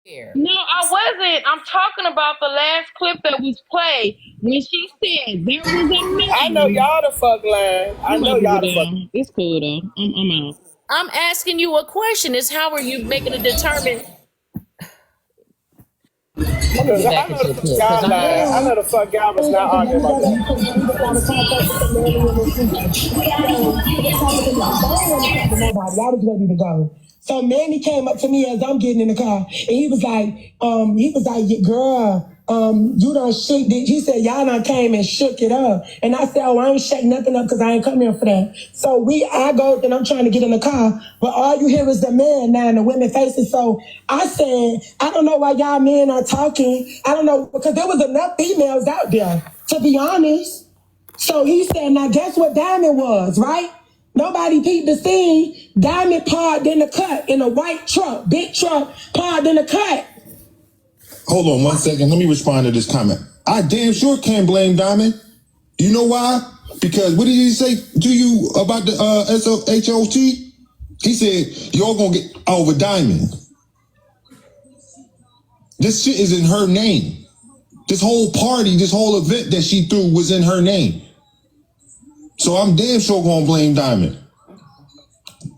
Here. No, I wasn't. I'm talking about the last clip that was played when she said there was a I know man. y'all the fuck lying. I I'm know about to y'all get the fuck. down. It's cool though. I'm out. I'm asking you a question. Is how are you making a determine? Let me get back I know into the the fuck clip because y'all I'm lying. I know asking. the fuck y'all was not arguing about that. I was ready to go. So Manny came up to me as I'm getting in the car, and he was like, girl, you done shook it. He said, y'all done came and shook it up. And I said, oh, I ain't shake nothing up because I ain't come here for that. So I go and I'm trying to get in the car, but all you hear is the men now and the women faces. So I said, I don't know why y'all men are talking. I don't know, because there was enough females out there, to be honest. So he said, now guess what Diamond was, right? Nobody peeped the scene. Diamond parked in the cut in a white truck, big truck, parked in the cut. Hold on 1 second. Let me respond to this comment. I damn sure can't blame Diamond. You know why? Because what did he say to you about the HOT? He said, y'all gonna get over Diamond. This shit is in her name. This whole party, this whole event that she threw was in her name. So I'm damn sure gonna blame Diamond.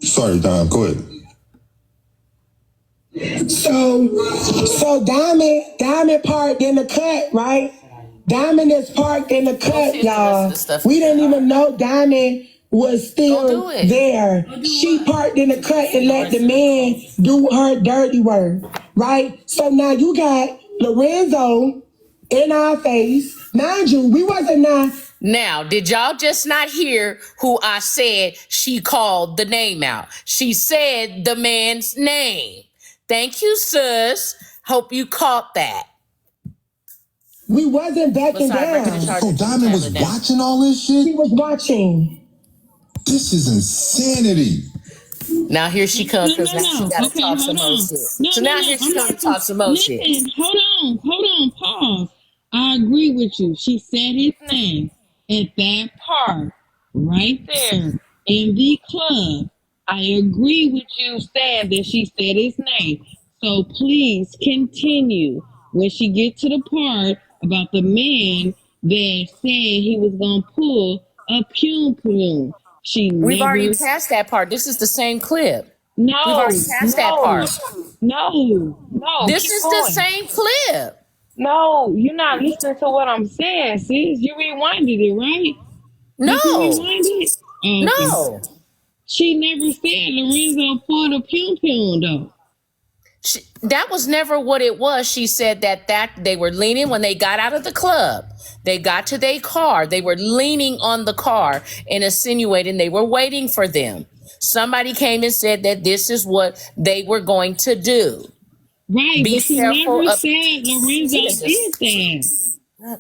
Sorry, Diamond, go ahead. So Diamond parked in the cut, right? Diamond is parked in the cut, y'all. We didn't even know Diamond was still there. She parked in the cut and let the man do her dirty work, right? So now you got Lorenzo in our face. Mind you, we wasn't not. Now, did y'all just not hear who I said she called the name out? She said the man's name. Thank you, sis. Hope you caught that. We wasn't backing down. So Diamond was watching all this shit? She was watching. This is insanity. Now here she comes because now she got to talk some more shit. So now here she comes to talk some more shit. Listen, hold on, pause. I agree with you. She said his name at that park, right there in the club. I agree with you saying that she said his name. So please continue when she get to the part about the man that said he was gonna pull a pum. We've already passed that part. This is the same clip. We've already passed that part. No. This Keep is the going. same clip. No, you're not listening to what I'm saying, sis. You rewinded it, right? No. Did you rewind it? Okay. No. She never said Lorenzo pulled a pum though. That was never what it was. She said that they were leaning when they got out of the club. They got to their car. They were leaning on the car and insinuating they were waiting for them. Somebody came and said that this is what they were going to do. Right, Be but she careful never of, said Lorenzo did that.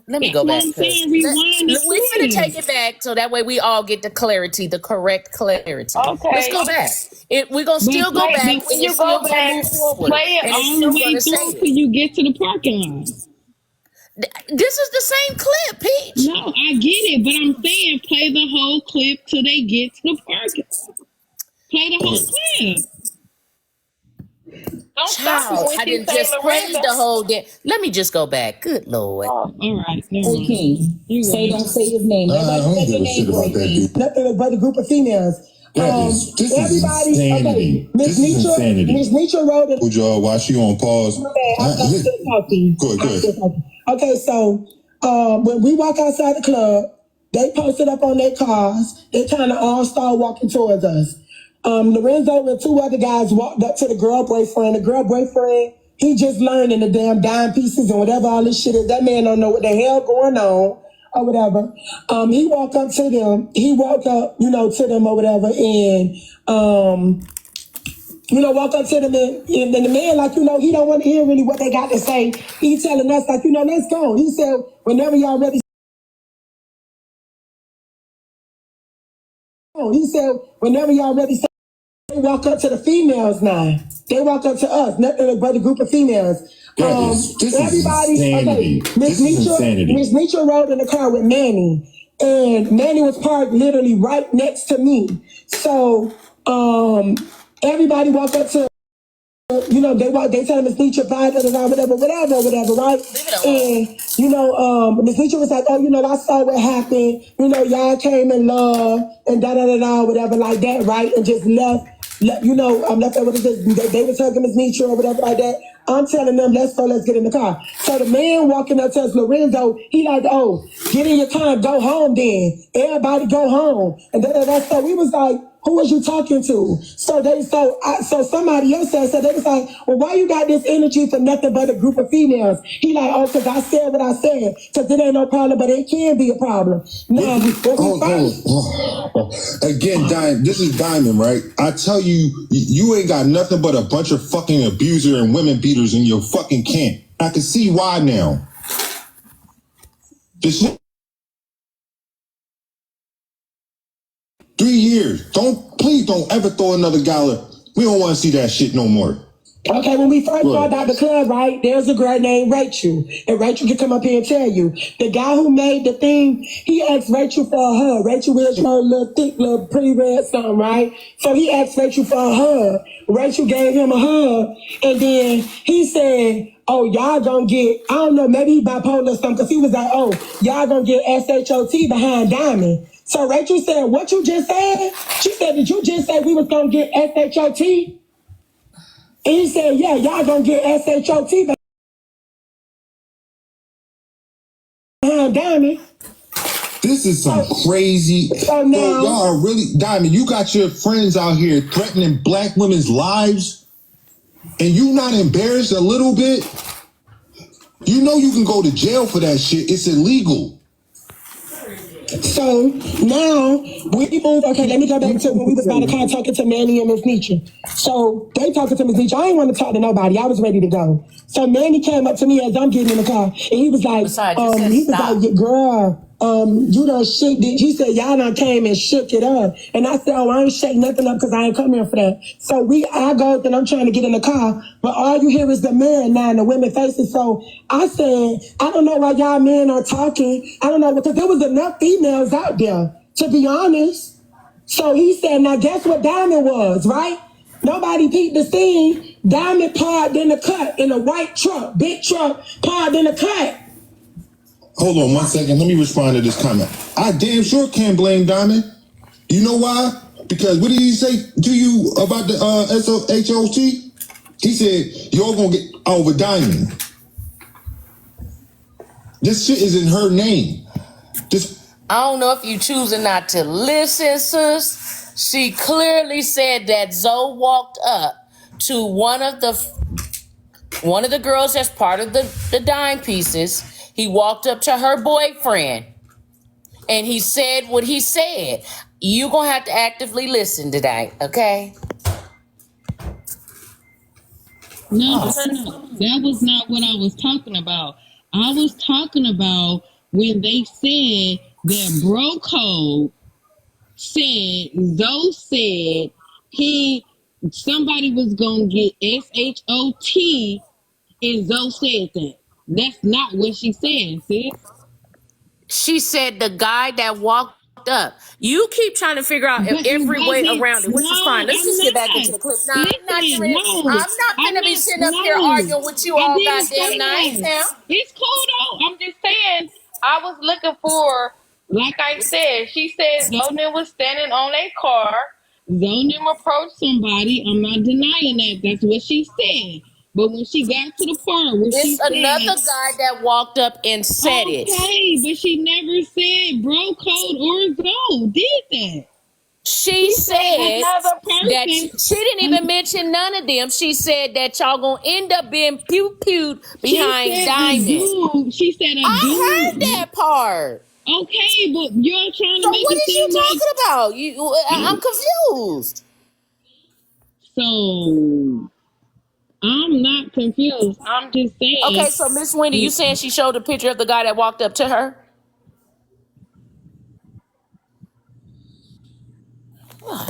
let me That's go what back. I'm saying. Rewind the We're going to clip. take it back so that way we all get the clarity, the correct clarity. Okay. Let's go back. We're going to still go back. But when you go back, play it all the way through till you get to the parking lot. This is the same clip, Peach. No, I get it, but I'm saying play the whole clip till they get to the parking lot. Play the whole clip. Don't Child, I didn't just play the whole day. Let me just go back. Good Lord. All right. Hey, King. Don't say his name. I don't give a shit about that dude. Nothing but a group of females. This is insanity. Miss Nietzsche wrote it. Would y'all watch you on pause? I'm still talking. Go ahead. Okay, so when we walk outside the club, they posted up on their cars. They kind of all start walking towards us. Lorenzo and two other guys walked up to the girl boyfriend. The girl boyfriend, he just learning the damn dime pieces and whatever all this shit is. That man don't know what the hell going on or whatever. He walked up to them. He walked up, to them or whatever, and walk up to them and the man, he don't want to hear really what they got to say. He telling us, let's go. He said, whenever y'all ready. He said, whenever y'all ready. They walk up to the females now. They walk up to us, nothing but a group of females. Everybody, Miss Nietzsche rode in the car with Manny, and Manny was parked literally right next to me. So everybody walked up to you know, they tell Miss Nietzsche, whatever, right? And, you know, Miss Nietzsche was like, oh, you know, I saw what happened. You know, y'all came in love and whatever like that, right? And just left you know, left over they was hugging Miss Nietzsche or whatever like that. I'm telling them, let's get in the car. So the man walking up tells Lorenzo, he like, oh, get in your car and go home then. Everybody go home. And so we was like, who was you talking to? So somebody else said, so they was like, well, why you got this energy for nothing but a group of females? He like, oh, because I said what I said. Because it ain't no problem, but it can be a problem. Now, again, Diamond, this is Diamond, right? I tell you, you ain't got nothing but a bunch of fucking abuser and women beaters in your fucking camp. I can see why now. This shit. 3 years. Please don't ever throw another gala. We don't want to see that shit no more. Okay, when we first brought out the club, right, there's a girl named Rachel. And Rachel can come up here and tell you. The guy who made the thing, he asked Rachel for a hug. Rachel was her little thick, little pretty red something, right? So he asked Rachel for a hug. Rachel gave him a hug. And then he said, oh, y'all gonna get, I don't know, maybe he bipolar or something, because he was like, oh, y'all gonna get SHOT behind Diamond. So Rachel said, what you just said? She said, did you just say we was gonna get SHOT? And he said, yeah, y'all gonna get SHOT behind Diamond. This is some crazy. So now, y'all are really, Diamond, you got your friends out here threatening black women's lives, and you not embarrassed a little bit? You know you can go to jail for that shit. It's illegal. So now we move. Okay, let me go back to when we was by the car talking to Manny and Miss Nietzsche. So they talking to Miss Nietzsche. I didn't want to talk to nobody. I was ready to go. So Manny came up to me as I'm getting in the car, and he was like, girl, you done shook it. He said, y'all done came and shook it up. And I said, oh, I ain't shake nothing up because I ain't come here for that. So I go and I'm trying to get in the car, but all you hear is the man now and the women faces. So I said, I don't know why y'all men are talking. I don't know, because there was enough females out there, to be honest. So he said, now guess what Diamond was, right? Nobody peeped the scene. Diamond parked in the cut in a white truck, big truck, parked in the cut. Hold on 1 second. Let me respond to this comment. I damn sure can't blame Diamond. You know why? Because what did he say to you about the SHOT? He said, you're going to get over Diamond. This shit is in her name. I don't know if you choosing not to listen, sis. She clearly said that Zoe walked up to one of the girls that's part of the dime pieces. He walked up to her boyfriend and he said what he said. You're going to have to actively listen today, okay? No, that was not what I was talking about. I was talking about when they said that Bro Code said, Zoe said somebody was gonna get SHOT, and Zoe said that. That's not what she said, sis. She said the guy that walked up. You keep trying to figure out every way around it, which is fine. Let's just get back into the clip. No, I'm not Listen, gonna. I'm not gonna be sitting up here arguing with you all goddamn night now. It's cool though. I'm just saying. I was looking for, like I said, she said Zonin was standing on a car. Zonin approached somebody. I'm not denying that. That's what she said. But when she got to the part where she said, another guy that walked up and said it. Okay, but she never said Bro Code or Zoe did that. She said that she didn't even mention none of them. She said that y'all gonna end up being pewed behind Diamond. She said a dude. I heard that part. Okay, but you're trying to make what it is you seem talking about? I'm confused. So I'm not confused. I'm just saying. Okay, so Miss Wendy, you saying she showed a picture of the guy that walked up to her?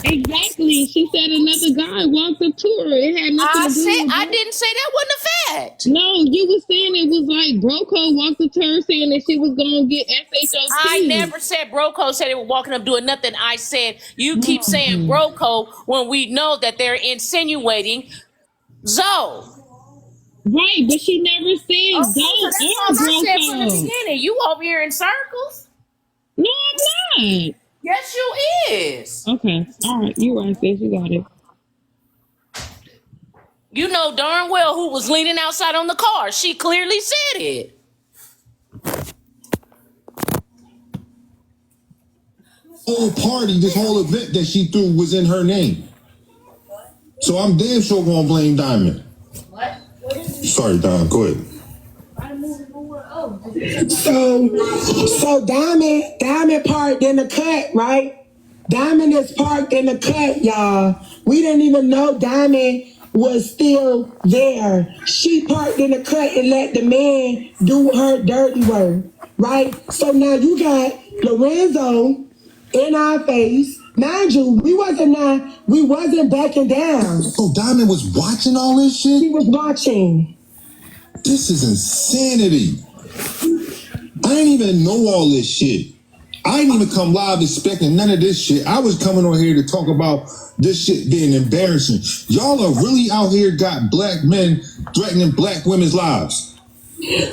Exactly. She said another guy walked up to her. It had nothing to do with I didn't say that wasn't a fact. No, you were saying it was like Broco walked up to her saying that she was going to get SHOT. I never said Broco said they were walking up doing nothing. I said you keep saying Broco when we know that they're insinuating Zoe. Right, but she never said Okay, so don't that's or all I said from the Broco. beginning. You over here in circles? No, I'm not. Yes, you is. Okay, all right, you right, sis. You got it. You know darn well who was leaning outside on the car. She clearly said it. Whole party, this whole event that she threw was in her name. So I'm damn sure gonna blame Diamond. What? Sorry, Don. Go ahead. So Diamond parked in the cut, right? Diamond is parked in the cut, y'all. We didn't even know Diamond was still there. She parked in the cut and let the man do her dirty work, right? So now you got Lorenzo in our face. Mind you, we wasn't backing down. So Diamond was watching all this shit? He was watching. This is insanity. I didn't even know all this shit. I didn't even come live expecting none of this shit. I was coming on here to talk about this shit being embarrassing. Y'all are really out here got black men threatening black women's lives.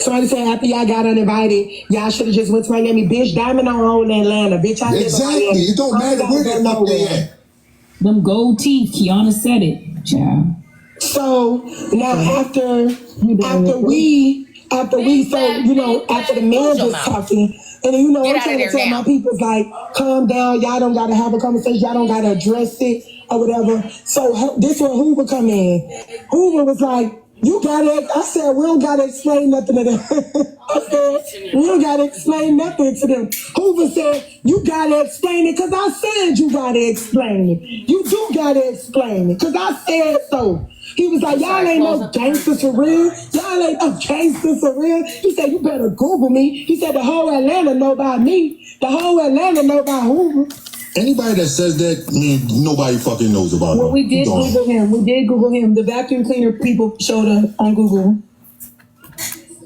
Somebody said after y'all got uninvited, y'all should have just went to Miami. Bitch, Diamond on own in Atlanta. Bitch, I live in Exactly. Miami. It don't matter where the fuck they at. Them gold teeth, Kiana said it, child. So now after the man just talking, and then, I'm trying to tell my people, like, calm down, y'all don't gotta have a conversation, y'all don't gotta address it or whatever. So this when Hoover come in. Hoover was like, I said, we don't gotta explain nothing to them. I said, we don't gotta explain nothing to them. Hoover said, you gotta explain it, because I said you gotta explain it. You do gotta explain it, because I said so. He was like, y'all ain't no gangsters for real. Y'all ain't no gangsters for real. He said, you better Google me. He said, the whole Atlanta know about me. The whole Atlanta know about Hoover. Anybody that says that, nobody fucking knows about Well, him. we did Google him. We did Google him. The vacuum cleaner people showed up on Google.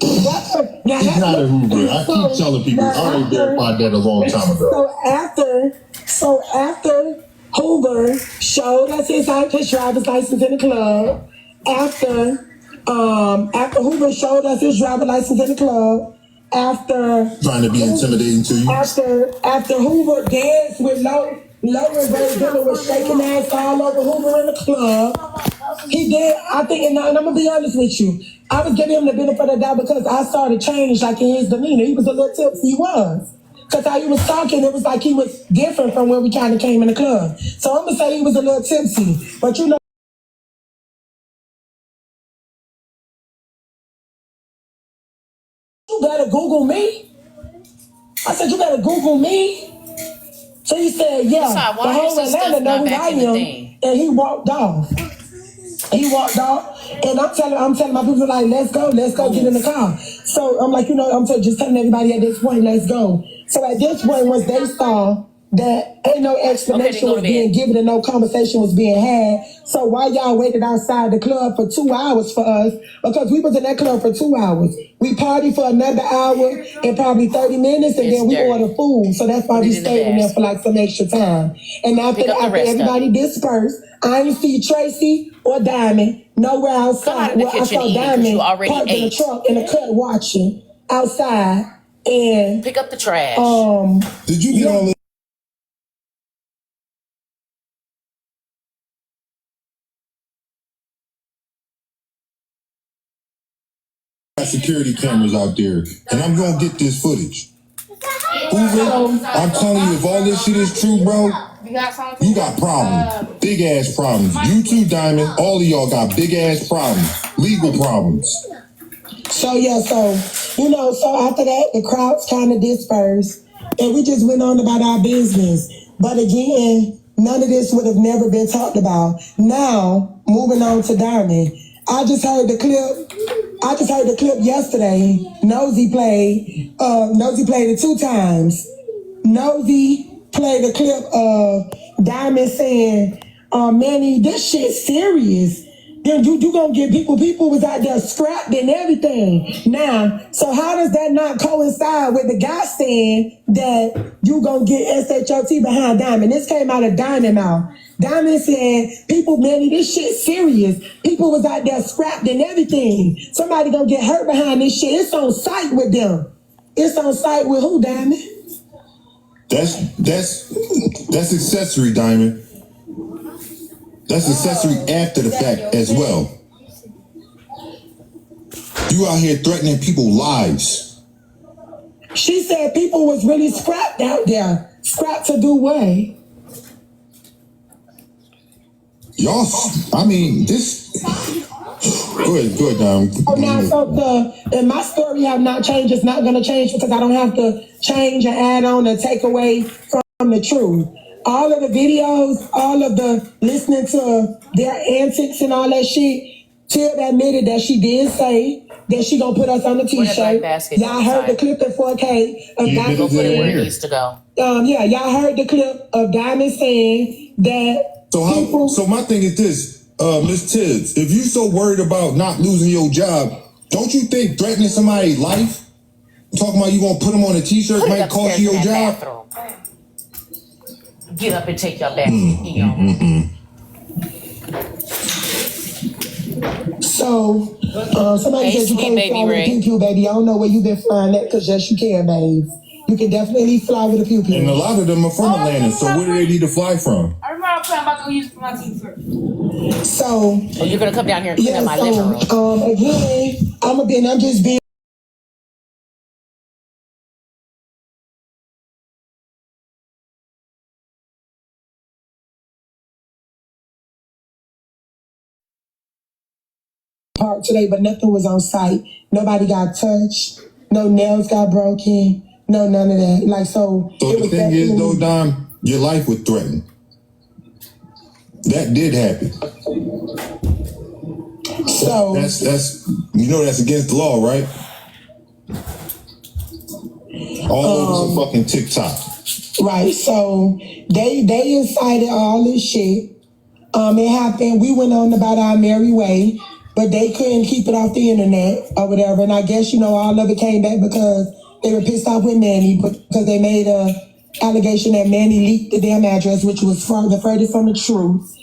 He's not a Hoover. I keep telling people, I already verified that a long time ago. So after Hoover showed us his driver's license in the club, after Hoover showed us his driver's license in the club, after trying to be intimidating to you. After Hoover danced with Low and Virginia was shaking ass all over Hoover in the club. He did, I think, and I'm gonna be honest with you. I was giving him the benefit of the doubt because I saw the change like in his demeanor. He was a little tipsy, he was. Because how he was talking, it was like he was different from when we kind of came in the club. So I'm gonna say he was a little tipsy. But you better Google me. I said, you better Google me. So he said, yeah, the whole Atlanta know who I am. And he walked off. And I'm telling my people, like, let's go get in the car. So I'm like, I'm just telling everybody at this point, let's go. So at this point, once they saw that ain't no explanation was being given and no conversation was being had, so why y'all waited outside the club for 2 hours for us? Because we was in that club for 2 hours. We partied for another hour and probably 30 minutes, and then we ordered food. So that's why we stayed in there for like some extra time. And after everybody dispersed, I didn't see Tracy or Diamond nowhere outside. Well, I saw Diamond parked in the truck in the cut watching outside. And pick up the trash. Did you get all security cameras out there, and I'm gonna get this footage. Hoover, I'm telling you, if all this shit is true, bro, you got problems. Big ass problems. You too, Diamond. All of y'all got big ass problems. Legal problems. So after that, the crowds kind of dispersed, and we just went on about our business. But again, none of this would have never been talked about. Now, moving on to Diamond. I just heard the clip yesterday. Nosy played it 2 times. Nosy played a clip of Diamond saying, Manny, this shit's serious. Then you gonna get people was out there scrapped and everything. Now, so how does that not coincide with the guy saying that you gonna get SHOT behind Diamond? This came out of Diamond mouth. Diamond said, people, man, this shit serious. People was out there scrapped and everything. Somebody gonna get hurt behind this shit. It's on site with them. It's on site with who, Diamond? That's accessory, Diamond. That's accessory after the fact as well. You out here threatening people's lives. She said people was really scrapped out there. Scrapped to do what? Y'all, I mean, this. Go ahead, Now, so and my story have not changed. It's not going to change because I don't have to change or add on or take away from the truth. All of the videos, all of the listening to their antics and all that shit, Tib admitted that she did say that she gonna put us on the t-shirt. Y'all heard the clip in 4K of Diamond Go put it where it needs to go. Yeah, y'all heard the clip of Diamond saying that. So my thing is this, Miss Tibbs, if you so worried about not losing your job, don't you think threatening somebody's life, talking about you gonna put them on a t-shirt might cost you your job? Bathroom. Get up and take your bath. So, somebody said you can't fly with a pew-pew, baby. I don't know where you've been flying at, because yes, you can, babe. You can definitely fly with a pew-pew. And a lot of them are from Atlanta, so where do they need to fly from? I remember I'm about to go use my teeth first. So, you're gonna come down here and clean up my living room. Again, I'm just being park today, but nothing was on site. Nobody got touched. No nails got broken. No, none of that. Like, so the thing is, though, Dom, your life was threatened. That did happen. So that's that's against the law, right? All over some fucking TikTok. Right. So they incited all this shit. It happened. We went on about our merry way, but they couldn't keep it off the internet or whatever. And I guess, all of it came back because they were pissed off with Manny because they made a allegation that Manny leaked the damn address, which was the furthest from the truth.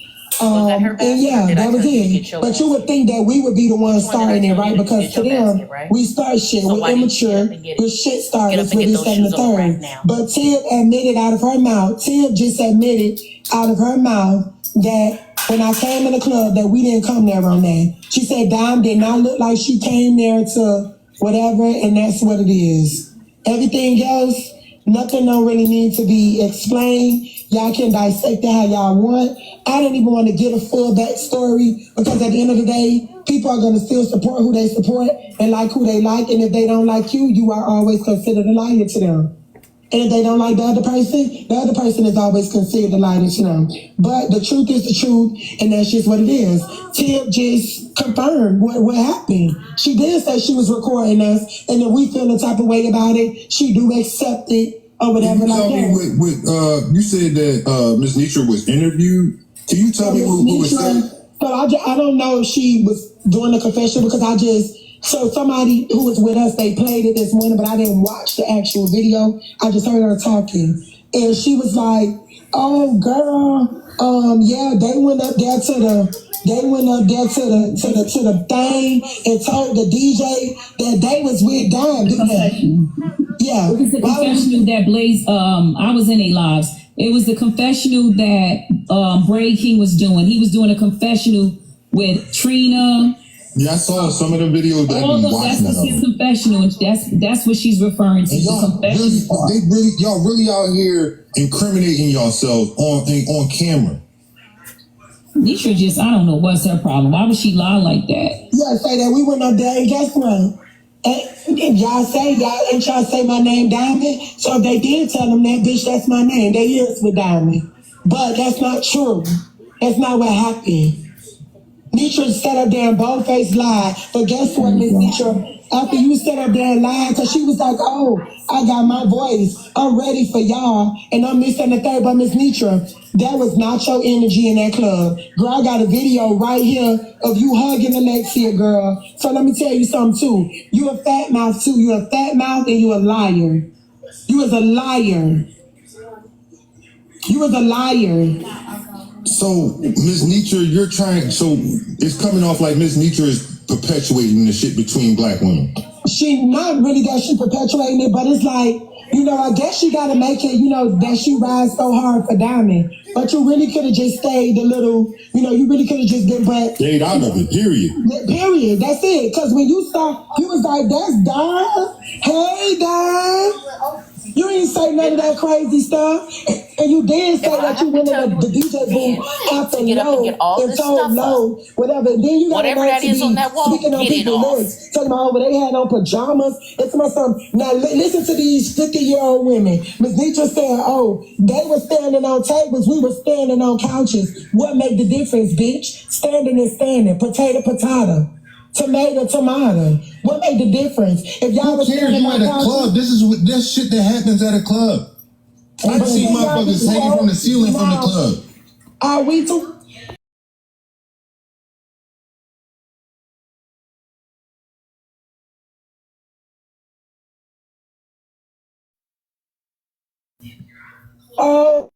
And yeah, that was it. But you would think that we would be the ones starting it, right? Because to them, we start shit with immature, with shit starters, with this and the third. But Tib admitted out of her mouth, Tib just admitted out of her mouth that when I came in the club, that we didn't come there on that. She said Dime did not look like she came there to whatever, and that's what it is. Everything else, nothing don't really need to be explained. Y'all can dissect it how y'all want. I don't even want to get a full backstory because at the end of the day, people are going to still support who they support and like who they like. And if they don't like you, you are always considered a liar to them. And if they don't like the other person is always considered a liar to them. But the truth is the truth, and that's just what it is. Tib just confirmed what happened. She did say she was recording us, and if we feel the type of way about it, she do accept it or whatever like that. You said that Ms. Nitra was interviewed. Can you tell me who was saying? So I don't know if she was doing a confession because so somebody who was with us, they played it this morning, but I didn't watch the actual video. I just heard her talking. And she was like, oh girl, yeah, they went up there to the thing and told the DJ that they was with Dime. Yeah. It was the confessional that Blaze, I was in a lives. It was the confessional that Bray King was doing. He was doing a confessional with Trina. Yeah, I saw some of the videos that I've been watching. That's his confessional. That's what she's referring to. Y'all really out here incriminating yourselves on camera. Nisha I don't know what's her problem. Why would she lie like that? Yeah, say that we went up there and guess what? And y'all ain't y'all say my name Diamond? So if they did tell them that, bitch, that's my name. They is with Diamond. But that's not true. That's not what happened. Nitra sat up there and bold-faced lied. But guess what, Miss Nitra? After you sat up there and lied, because she was like, oh, I got my voice. I'm ready for y'all. And I'm missing the third. But Miss Nitra, that was not your energy in that club. Girl, I got a video right here of you hugging Alexia, girl. So let me tell you something, too. You a fat mouth, too. You a fat mouth and you a liar. You was a liar. You was a liar. So, Ms. Nitra, you're trying, so it's coming off like Ms. Nitra is perpetuating the shit between black women. She not really that she perpetuating it, but it's like, you know, I guess she got to make it, you know, that she rides so hard for Diamond. But you really could have just stayed a little, you know, you really could have just been, but. Stayed out of it, period. Period, that's it. Because when you saw, you was like, that's Dime. Hey, Dime. You didn't say none of that crazy stuff. And you did say that you went in the DJ booth after Low and told Low, whatever. And then you got whatever that is on that wall, speaking on people's legs, talking about they had on pajamas. It's my son. Now listen to these 50-year-old women. Ms. Nitra said, oh, they were standing on tables, we were standing on couches. What made the difference, bitch? Standing is standing. Potato, potato. Tomato, tomato. What made the difference? If y'all Who cares? You at a club. This is this shit that happens at a club. I've seen motherfuckers hanging from the ceiling from the club. Are we too? Oh.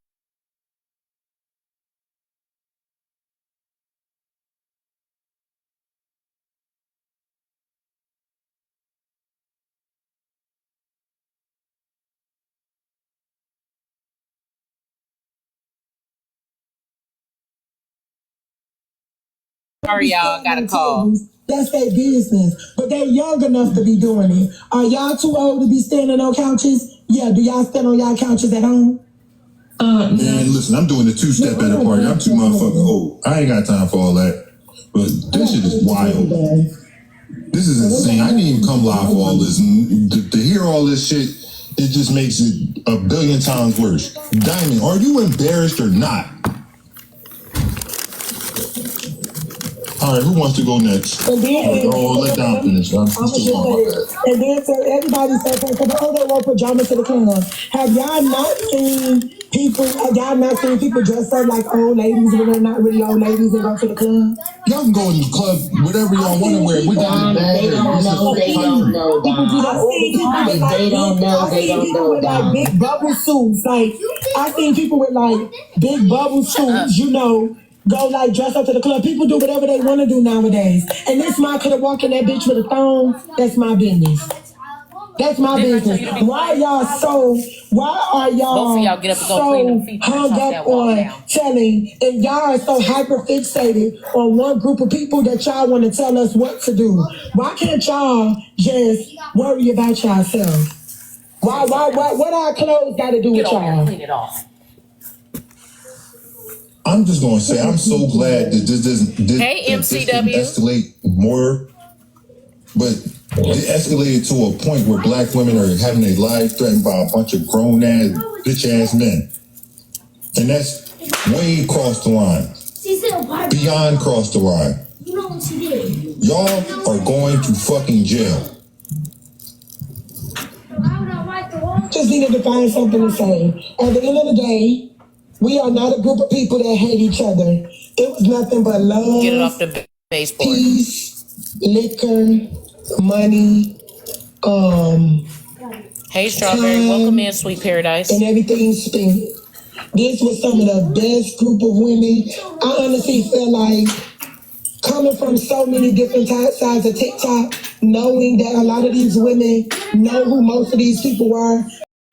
Sorry, y'all. Got a call. That's their business. But they're young enough to be doing it. Are y'all too old to be standing on couches? Yeah, do y'all stand on y'all couches at home? Man, listen, I'm doing the two-step at a party. I'm too motherfucking old. I ain't got time for all that. But this shit is wild. This is insane. I didn't even come live for all this. And to hear all this shit, it just makes it a billion times worse. Diamond, are you embarrassed or not? All right, who wants to go next? And then, let Dom finish. and then so everybody said, oh, they wore pajamas to the club. Have y'all not seen people dress up like old ladies when they're not really old ladies and go to the club? Y'all can go in the club, whatever y'all want to wear. We got the bag. They don't know. They don't know. They don't know. They don't know. With like big bubble suits, like I seen people with like big bubble suits, you know, go like dress up to the club. People do whatever they want to do nowadays. And this man could have walked in that bitch with a thong. That's my business. That's my business. Why are y'all both of y'all get up and go clean them feet hung up on telling, and y'all are so hyper fixated on one group of people that y'all want to tell us what to do? Why can't y'all just worry about yourself? Why what our clothes got to do with y'all? Clean it off. I'm just gonna say I'm so glad that this Hey, MCW. escalate more, but it escalated to a point where black women are having their lives threatened by a bunch of grown ass, bitch ass men, and that's way across the line, beyond cross the line. Y'all are going to fucking jail. Just needed to find something to say. At the end of the day, we are not a group of people that hate each other. It was nothing but love, Get it off the baseboard. peace, liquor, money, Hey, Strawberry. Welcome in, Sweet Paradise. and everything spent. This was some of the best group of women. I honestly feel like coming from so many different sides of TikTok, knowing that a lot of these women know who most of these people are,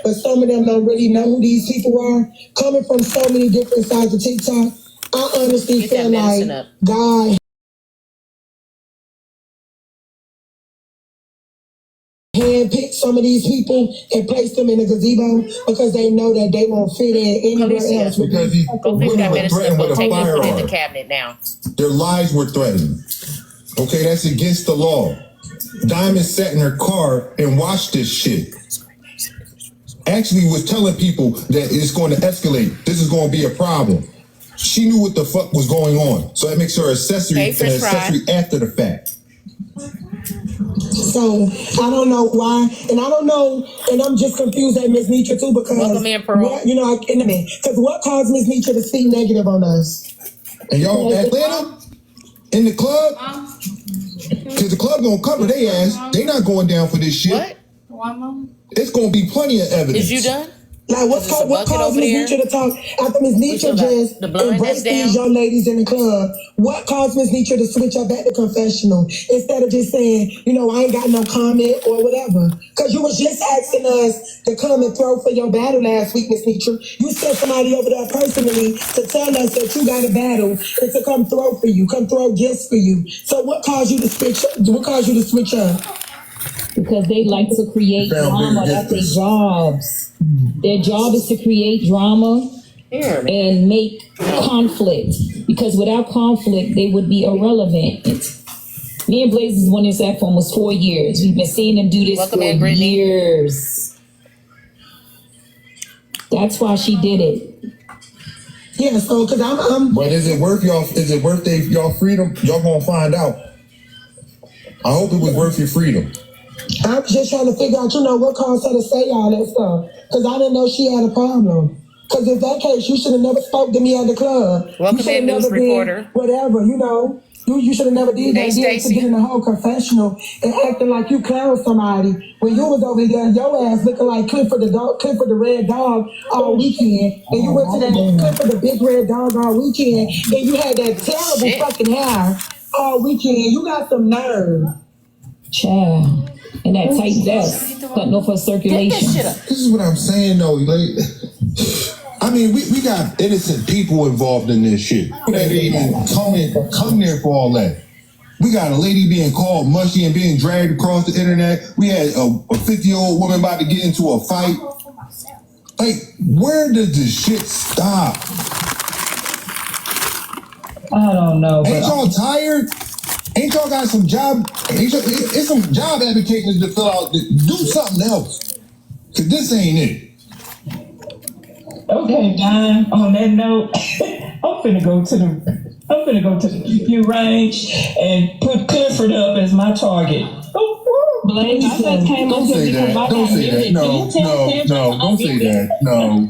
but some of them don't really know who these people are. Coming from so many different sides of TikTok, I honestly feel like God handpicked some of these people and placed them in a gazebo because they know that they won't fit in anywhere else. Because these Go fix women that were medicine threatened and with go a take it and put it in the firearm. cabinet now. Their lives were threatened. Okay, that's against the law. Diamond sat in her car and watched this shit. Actually was telling people that it's going to escalate. This is going to be a problem. She knew what the fuck was going on. So that makes her accessory, Hey, an French fry. accessory after the fact. So I don't know why, and I don't know, and I'm just confused at Ms. Nitra too because Welcome in, Pearl. what, you know, because what caused Ms. Nitra to speak negative on us? And y'all, Atlanta, in the club, because the club gonna cover their ass. They not going down for this shit. What? It's gonna be plenty of evidence. Is you done? Like, There's a what bucket caused over Miss there. Nietzsche to talk after Miss Nietzsche still got just the blind embraced that's these down. young ladies in the club? What caused Miss Nietzsche to switch up at the confessional instead of just saying, you know, I ain't got no comment or whatever? Because you was just asking us to come and throw for your battle last week, Miss Nietzsche. You sent somebody over there personally to tell us that you got a battle and to come throw for you, come throw gifts for you. So what caused you to switch? What caused you to switch up? Because they like to create drama. That's their jobs. Their job is to create drama and make conflict. Because without conflict, they would be irrelevant. Me and Blaze's one this platform was 4 years. We've been seeing them do this for years. That's why she did it. Yeah, so because I'm. But is it worth y'all? Is it worth y'all freedom? Y'all gonna find out. I hope it was worth your freedom. I was just trying to figure out, you know, what caused her to say all that stuff. Because I didn't know she had a problem. Because if that case, you should have never spoke to me at the club. Welcome in, news reporter. Whatever, you know. You should have never did that. Then to get in the whole confessional and acting like you clowned somebody when you was over there, your ass looking like Clifford the red dog all weekend. And you went to that Clifford the big red dog all weekend. And you had that terrible fucking hair all weekend. You got some nerve. Child. And that tight vest, cutting off her circulation. This is what I'm saying, though. Like, I mean, we got innocent people involved in this shit. That even come there for all that. We got a lady being called mushy and being dragged across the internet. We had a 50-year-old woman about to get into a fight. Like, where does this shit stop? I don't know. Ain't y'all tired? Ain't y'all got some job? It's some job applications to fill out. Do something else. Cause this ain't it. Okay, Don. On that note, I'm finna go to the PQ range and put Clifford up as my target. Blaze, I just came up here because I got muted. No, don't say that.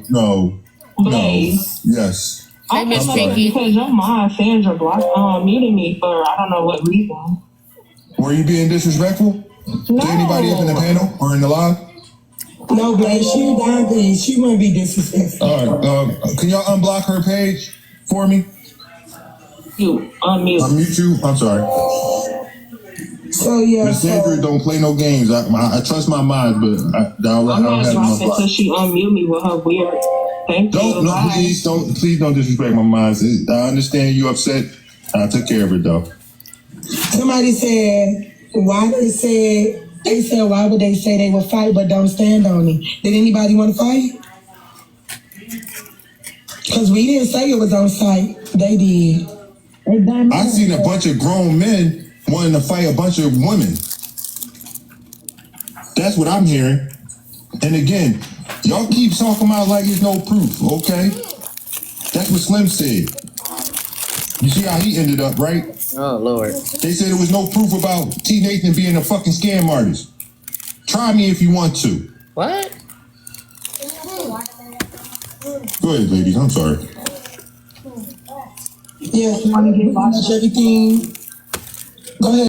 No. Blaze. Yes. I came up here because your mom, Sandra, muted me for I don't know what reason. Were you being disrespectful to anybody up in the panel or in the live? No, Blaze, she down there. She wouldn't be disrespectful. All right. Can y'all unblock her page for me? You unmute. Unmute you? I'm sorry. So, yeah. Miss Sandra don't play no games. I trust my mind, but I don't I'm not have no dropping until she unmute me with her weird. Thank you. Please don't disrespect my mind. I understand you upset. I took care of it though. Somebody said, why would they say they would fight but don't stand on it? Did anybody want to fight? Because we didn't say it was on site. They did. I seen a bunch of grown men wanting to fight a bunch of women. That's what I'm hearing. And again, y'all keep talking about like it's no proof, okay? That's what Slim said. You see how he ended up, right? Oh, Lord. They said there was no proof about T. Nathan being a fucking scam artist. Try me if you want to. What? Go ahead, ladies. I'm sorry. Yeah, you want to get everything. Go ahead.